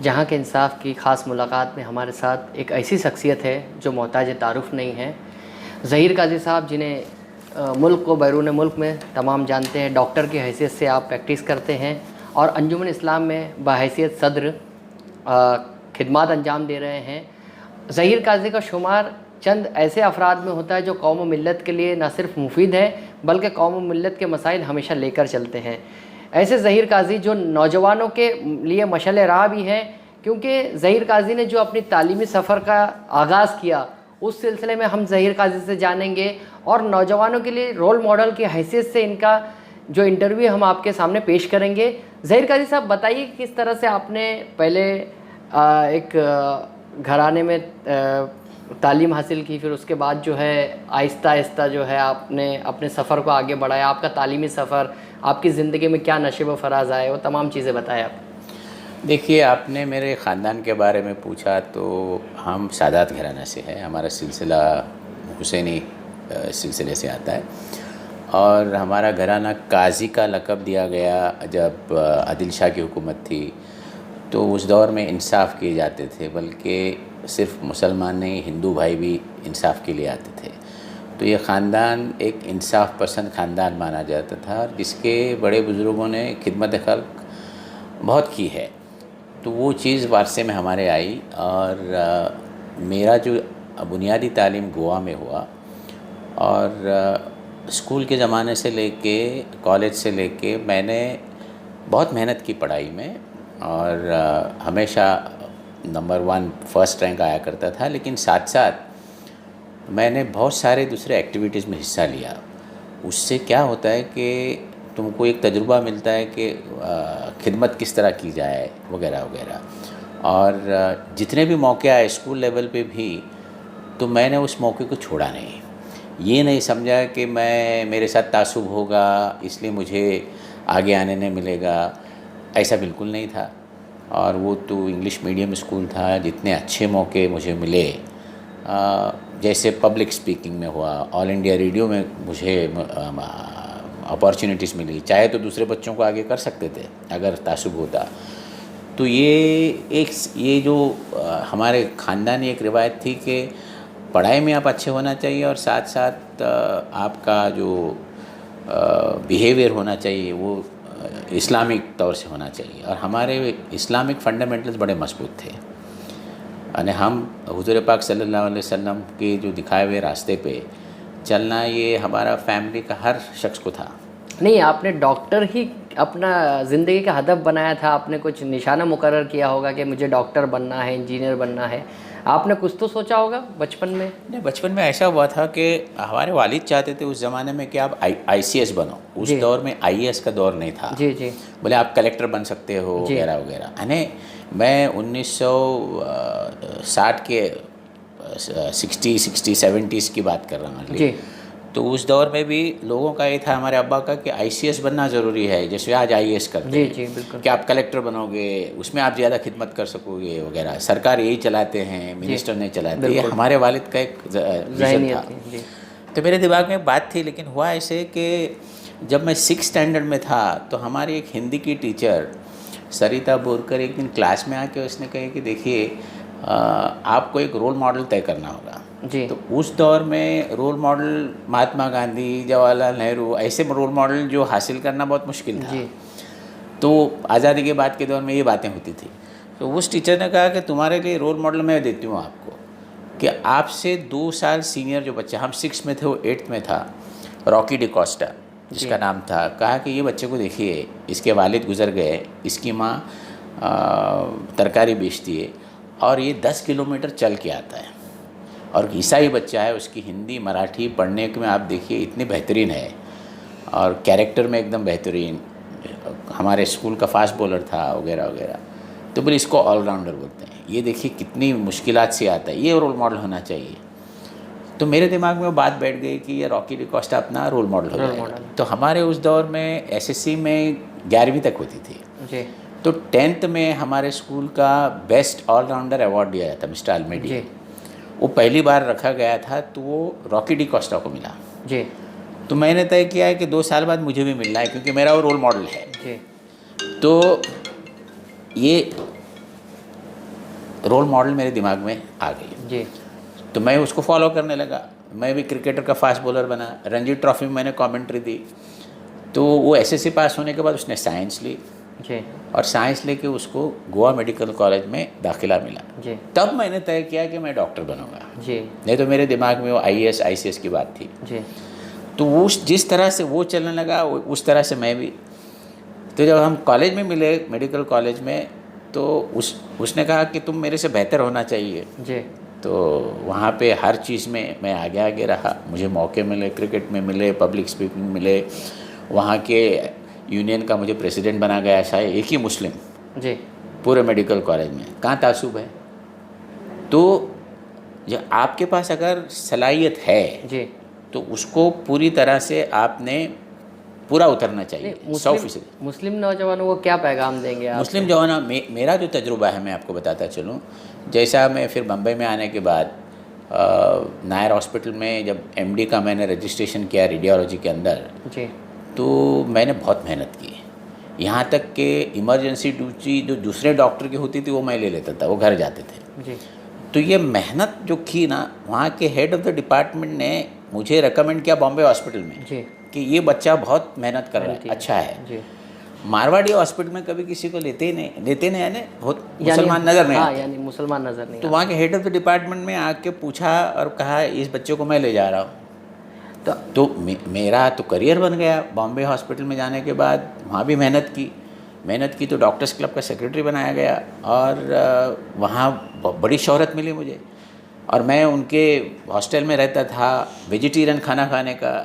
जहाँ के इंसाफ की ख़ास मुलाकात में हमारे साथ एक ऐसी शख्सियत है जो मोहताज तारुफ़ नहीं है। ज़हीर काज़ी साहब, जिन्हें मुल्क व बैरून मुल्क में तमाम जानते हैं। डॉक्टर की हैसियत से आप प्रैक्टिस करते हैं और अंजुमन इस्लाम में बहैसियत सदर खिदमत अंजाम दे रहे हैं। ज़हीर काज़ी का शुमार चंद ऐसे अफराद में होता है जो कौम व मिल्लत के लिए न सिर्फ मुफीद है बल्कि कौम व मिल्लत के मसाइल हमेशा लेकर चलते हैं। ऐसे ज़हीर काज़ी जो नौजवानों के लिए मशअल राह भी हैं, क्योंकि ज़हीर काज़ी ने जो अपनी तालीमी सफ़र का आगाज़ किया, उस सिलसिले में हम ज़हीर काज़ी से जानेंगे और नौजवानों के लिए रोल मॉडल की हैसियत से इनका जो इंटरव्यू हम आपके सामने पेश करेंगे। ज़हीर काज़ी साहब, बताइए किस तरह से आपने पहले एक घराने में तालीम हासिल की, फिर उसके बाद जो है आहिस्ता आहिस्ता जो है आपने अपने सफ़र को आगे बढ़ाया। आपका तालीमी सफ़र, आपकी ज़िंदगी में क्या नशे व फराज आए, वो तमाम चीज़ें बताएं आप। देखिए, आपने मेरे ख़ानदान के बारे में पूछा तो हम सादात घराना से हैं। हमारा सिलसिला हुसैनी सिलसिले से आता है और हमारा घराना काजी का लक़ब दिया गया जब आदिल शाह की हुकूमत थी। तो उस दौर में इंसाफ़ किए जाते थे, बल्कि सिर्फ मुसलमान नहीं, हिंदू भाई भी इंसाफ़ के लिए आते थे। तो ये ख़ानदान एक इंसाफ़ पसंद ख़ानदान माना जाता था, जिसके बड़े बुज़ुर्गों ने खिदमत खल्क़ बहुत की है। तो वो चीज़ वारसे में हमारे आई और मेरा जो बुनियादी तालीम गोवा में हुआ और स्कूल के ज़माने से लेके कॉलेज से लेके मैंने बहुत मेहनत की पढ़ाई में और हमेशा नंबर 1 फर्स्ट रैंक आया करता था। लेकिन साथ साथ मैंने बहुत सारे दूसरे एक्टिविटीज़ में हिस्सा लिया। उससे क्या होता है कि तुमको एक तजुर्बा मिलता है कि खिदमत किस तरह की जाए वगैरह वगैरह। और जितने भी मौके आए स्कूल लेवल पे भी, तो मैंने उस मौके को छोड़ा नहीं। ये नहीं समझा कि मेरे साथ तासुब होगा इसलिए मुझे आगे आने नहीं मिलेगा, ऐसा बिल्कुल नहीं था। और वो तो इंग्लिश मीडियम स्कूल था। जितने अच्छे मौके मुझे मिले, जैसे पब्लिक स्पीकिंग में हुआ, ऑल इंडिया रेडियो में मुझे अपॉर्चुनिटीज़ मिली, चाहे तो दूसरे बच्चों को आगे कर सकते थे अगर तासुब होता। तो ये जो हमारे ख़ानदानी एक रिवायत थी कि पढ़ाई में आप अच्छे होना चाहिए और साथ साथ आपका जो बिहेवियर होना चाहिए वो इस्लामिक तौर से होना चाहिए। और हमारे इस्लामिक फंडामेंटल्स बड़े मजबूत थे। यानी हम हुज़ूर पाक सल्लल्लाहु अलैहि वसल्लम के जो दिखाए हुए रास्ते पे चलना, ये हमारा फैमिली का हर शख्स को था। नहीं, आपने डॉक्टर ही अपना ज़िंदगी का हदफ बनाया था। आपने कुछ निशाना मुकर्रर किया होगा कि मुझे डॉक्टर बनना है, इंजीनियर बनना है। आपने कुछ तो सोचा होगा बचपन में? नहीं, बचपन में ऐसा हुआ था कि हमारे वालिद चाहते थे उस ज़माने में कि आप ICS बनो। उस दौर में IAS का दौर नहीं था। जी जी। बोले आप कलेक्टर बन सकते हो वगैरह वगैरह। यानी मैं 1960 के 60 70s की बात कर रहा हूँ जी। तो उस दौर में भी लोगों का ये था, हमारे अब्बा का, कि ICS बनना ज़रूरी है, जैसे आज IAS करते हैं। जी बिल्कुल। कि आप कलेक्टर बनोगे, उसमें आप ज़्यादा खिदमत कर सकोगे वगैरह। सरकार यही चलाते हैं, मिनिस्टर नहीं चलाते। ये हमारे वालिद का एक विज़न था। तो मेरे दिमाग में बात थी। लेकिन हुआ ऐसे कि जब मैं 6th स्टैंडर्ड में था तो हमारी एक हिंदी की टीचर सरिता बोरकर एक दिन क्लास में आके उसने कहा कि देखिए, आपको एक रोल मॉडल तय करना होगा जी। तो उस दौर में रोल मॉडल महात्मा गांधी, जवाहरलाल नेहरू, ऐसे रोल मॉडल जो हासिल करना बहुत मुश्किल था जी। तो आज़ादी के बाद के दौर में ये बातें होती थी। तो उस टीचर ने कहा कि तुम्हारे लिए रोल मॉडल मैं देती हूँ आपको, कि आपसे 2 साल सीनियर जो बच्चा, हम 6 में थे वो 8th में था, रॉकी डिकोस्टा जिसका नाम था, कहा कि ये बच्चे को देखिए, इसके वालिद गुजर गए, इसकी माँ तरकारी बेचती है और ये 10 किलोमीटर चल के आता है और ईसाई बच्चा है, उसकी हिंदी मराठी पढ़ने में आप देखिए इतनी बेहतरीन है और कैरेक्टर में एकदम बेहतरीन, हमारे स्कूल का फास्ट बॉलर था वगैरह वगैरह। तो बोले इसको ऑलराउंडर बोलते हैं। ये देखिए कितनी मुश्किलात से आता है, ये रोल मॉडल होना चाहिए। तो मेरे दिमाग में वो बात बैठ गई कि ये रॉकी डिकोस्टा अपना रोल मॉडल हो जाएगा। तो हमारे उस दौर में SSC में 11वीं तक होती थी जी। तो 10th में हमारे स्कूल का बेस्ट ऑलराउंडर अवार्ड दिया जाता, मिस्टर अल्मेडी। वो पहली बार रखा गया था, तो वो रॉकी डिकोस्टा को मिला जी। तो मैंने तय किया है कि 2 साल बाद मुझे भी मिलना है, क्योंकि मेरा वो रोल मॉडल है जी। तो ये रोल मॉडल मेरे दिमाग में आ गई जी तो मैं उसको फॉलो करने लगा। मैं भी क्रिकेटर का फास्ट बॉलर बना, रणजी ट्रॉफी में मैंने कमेंट्री दी। तो वो एसएससी पास होने के बाद उसने साइंस ली जी और साइंस लेके उसको गोवा मेडिकल कॉलेज में दाखिला मिला। जी तब मैंने तय किया कि मैं डॉक्टर बनूंगा, जी नहीं तो मेरे दिमाग में वो आईएएस आईसीएस की बात थी। जी तो वो जिस तरह से वो चलने लगा उस तरह से मैं भी। तो जब हम कॉलेज में मिले मेडिकल कॉलेज में तो उसने कहा कि तुम मेरे से बेहतर होना चाहिए। जी तो वहाँ पे हर चीज़ में मैं आगे आगे रहा, मुझे मौके मिले, क्रिकेट में मिले, पब्लिक स्पीकिंग मिले, वहाँ के यूनियन का मुझे प्रेसिडेंट बना गया, शायद एक ही मुस्लिम जी पूरे मेडिकल कॉलेज में। कहाँ तासुब है? तो जब आपके पास अगर सलाहियत है जी तो उसको पूरी तरह से आपने पूरा उतरना चाहिए, 100%। मुस्लिम नौजवानों को क्या पैगाम देंगे आप? मुस्लिम जवाना मेरा जो तजुर्बा है मैं आपको बताता चलूँ। जैसा मैं फिर बम्बई में आने के बाद नायर हॉस्पिटल में जब एमडी का मैंने रजिस्ट्रेशन किया रेडियोलॉजी के अंदर, जी तो मैंने बहुत मेहनत की। यहाँ तक कि इमरजेंसी ड्यूटी जो दूसरे डॉक्टर की होती थी वो मैं ले लेता था, वो घर जाते थे। जी तो ये मेहनत जो की ना, वहाँ के हेड ऑफ़ द डिपार्टमेंट ने मुझे रेकमेंड किया बॉम्बे हॉस्पिटल में जी कि ये बच्चा बहुत मेहनत कर रहा है, अच्छा है। जी मारवाड़ी हॉस्पिटल में कभी किसी को लेते नहीं यानी बहुत मुसलमान नज़र नहीं आते। यानी मुसलमान नज़र नहीं तो वहाँ के हेड ऑफ़ द डिपार्टमेंट में आके पूछा और कहा इस बच्चे को मैं ले जा रहा हूँ। तो मेरा तो करियर बन गया। बॉम्बे हॉस्पिटल में जाने के बाद वहाँ भी मेहनत की तो डॉक्टर्स क्लब का सेक्रेटरी बनाया गया और वहाँ बड़ी शोहरत मिली मुझे। और मैं उनके हॉस्टल में रहता था, वेजिटेरियन खाना खाने का।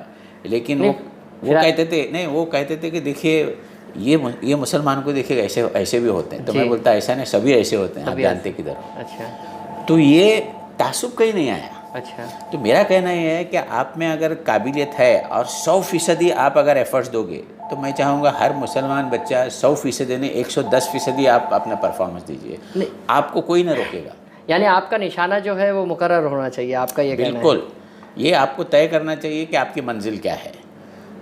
लेकिन वो कहते थे कि देखिए ये मुसलमान को देखिए ऐसे भी होते हैं। तो मैं बोलता ऐसा नहीं, सभी ऐसे होते हैं, आप जानते किधर। अच्छा। तो ये तासुब कहीं नहीं आया। अच्छा। तो मेरा कहना ये है कि आप में अगर काबिलियत है और 100% आप अगर एफर्ट्स दोगे तो मैं चाहूँगा हर मुसलमान बच्चा 100% नहीं 110% आप अपना परफॉर्मेंस दीजिए, आपको कोई ना रोकेगा। यानी आपका निशाना जो है वो मुकर्रर होना चाहिए, आपका ये कहना है? बिल्कुल, ये आपको तय करना चाहिए कि आपकी मंजिल क्या है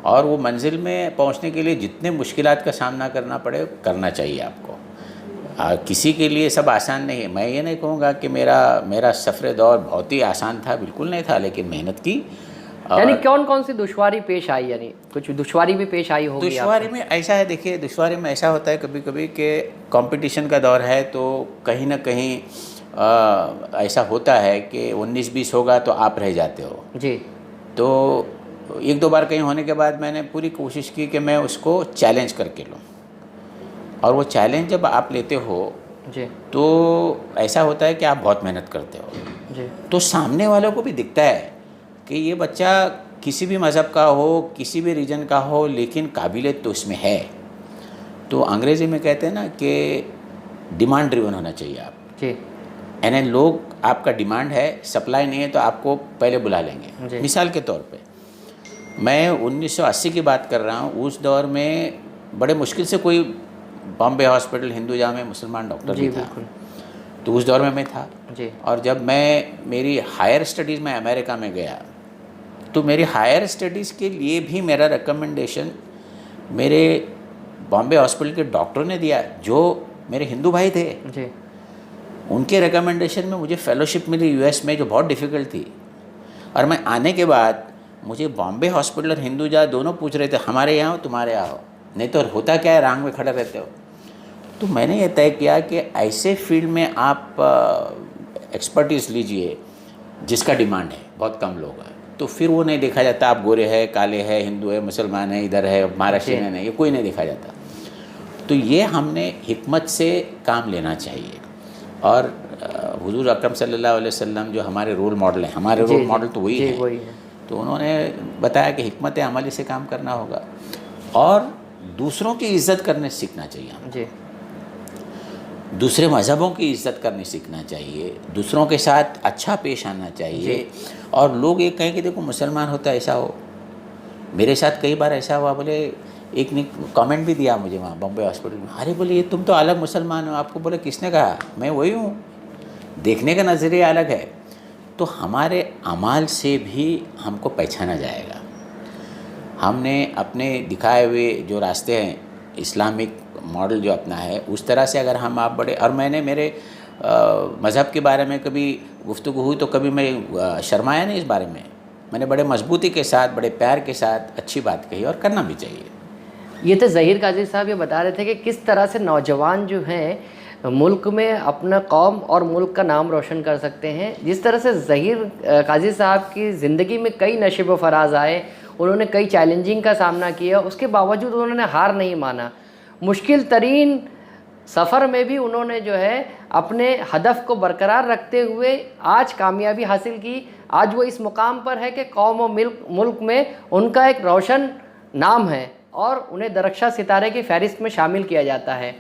और वो मंजिल में पहुंचने के लिए जितने मुश्किलात का सामना करना पड़े करना चाहिए आपको। किसी के लिए सब आसान नहीं है। मैं ये नहीं कहूँगा कि मेरा सफ़र दौर बहुत ही आसान था, बिल्कुल नहीं था, लेकिन मेहनत की। यानी कौन सी दुश्वारी पेश आई? यानी कुछ दुश्वारी भी पेश आई होगी? दुश्वारी में ऐसा है, देखिए दुश्वारी में ऐसा होता है कभी कभी कि कंपटीशन का दौर है तो कहीं ना कहीं ऐसा होता है कि 19-20 होगा तो आप रह जाते हो जी। तो एक दो बार कहीं होने के बाद मैंने पूरी कोशिश की कि मैं उसको चैलेंज करके लूँ। और वो चैलेंज जब आप लेते हो जी तो ऐसा होता है कि आप बहुत मेहनत करते हो जी। तो सामने वालों को भी दिखता है कि ये बच्चा किसी भी मज़हब का हो, किसी भी रीजन का हो, लेकिन काबिलियत तो इसमें है। तो अंग्रेज़ी में कहते हैं ना कि डिमांड ड्रिवन होना चाहिए आप जी। यानी लोग आपका डिमांड है, सप्लाई नहीं है तो आपको पहले बुला लेंगे। मिसाल के तौर पे मैं 1980 की बात कर रहा हूँ। उस दौर में बड़े मुश्किल से कोई बॉम्बे हॉस्पिटल हिंदुजा में मुसलमान डॉक्टर भी था, तो उस दौर में मैं था जी। और जब मैं मेरी हायर स्टडीज़ में अमेरिका में गया तो मेरी हायर स्टडीज़ के लिए भी मेरा रिकमेंडेशन मेरे बॉम्बे हॉस्पिटल के डॉक्टर ने दिया जो मेरे हिंदू भाई थे जी। उनके रिकमेंडेशन में मुझे फेलोशिप मिली यूएस में, जो बहुत डिफ़िकल्ट थी। और मैं आने के बाद मुझे बॉम्बे हॉस्पिटल और हिंदुजा दोनों पूछ रहे थे हमारे यहाँ हो तुम्हारे यहाँ हो, नहीं तो होता क्या है रांग में खड़े रहते हो। तो मैंने ये तय किया कि ऐसे फील्ड में आप एक्सपर्टीज़ लीजिए जिसका डिमांड है, बहुत कम लोग हैं। तो फिर वो नहीं देखा जाता आप गोरे हैं, काले हैं, हिंदू है, मुसलमान है, इधर है, महाराष्ट्रियन है, ये कोई नहीं देखा जाता। तो ये हमने हिकमत से काम लेना चाहिए। और हुजूर अकरम सल्लल्लाहु अलैहि वसल्लम जो हमारे रोल मॉडल हैं, हमारे रोल मॉडल तो वही है। तो उन्होंने बताया कि हिकमत अमली से काम करना होगा और दूसरों की इज़्ज़त करने सीखना चाहिए हमें जी। दूसरे मज़हबों की इज़्ज़त करनी सीखना चाहिए, दूसरों के साथ अच्छा पेश आना चाहिए। और लोग ये कहें कि देखो मुसलमान होता है ऐसा हो। मेरे साथ कई बार ऐसा हुआ, बोले एक ने कमेंट भी दिया मुझे वहाँ बॉम्बे हॉस्पिटल में, अरे बोले ये तुम तो अलग मुसलमान हो। आपको बोले किसने कहा? मैं वही हूँ, देखने का नज़रिया अलग है। तो हमारे अमाल से भी हमको पहचाना जाएगा। हमने अपने दिखाए हुए जो रास्ते हैं, इस्लामिक मॉडल जो अपना है, उस तरह से अगर हम आप बढ़े। और मैंने मेरे मज़हब के बारे में कभी गुफ्तगू हुई तो कभी मैं शर्माया नहीं इस बारे में। मैंने बड़े मजबूती के साथ, बड़े प्यार के साथ अच्छी बात कही, और करना भी चाहिए। ये तो ज़हीर काजी साहब ये बता रहे थे कि किस तरह से नौजवान जो हैं मुल्क में अपना कौम और मुल्क का नाम रोशन कर सकते हैं। जिस तरह से ज़हीर काजी साहब की ज़िंदगी में कई नशिब व फराज आए, उन्होंने कई चैलेंजिंग का सामना किया, उसके बावजूद उन्होंने हार नहीं माना। मुश्किल तरीन सफ़र में भी उन्होंने जो है अपने हदफ को बरकरार रखते हुए आज कामयाबी हासिल की। आज वो इस मुकाम पर है कि कौम और मुल्क में उनका एक रोशन नाम है और उन्हें दरख्शा सितारे की फ़हरिस्त में शामिल किया जाता है।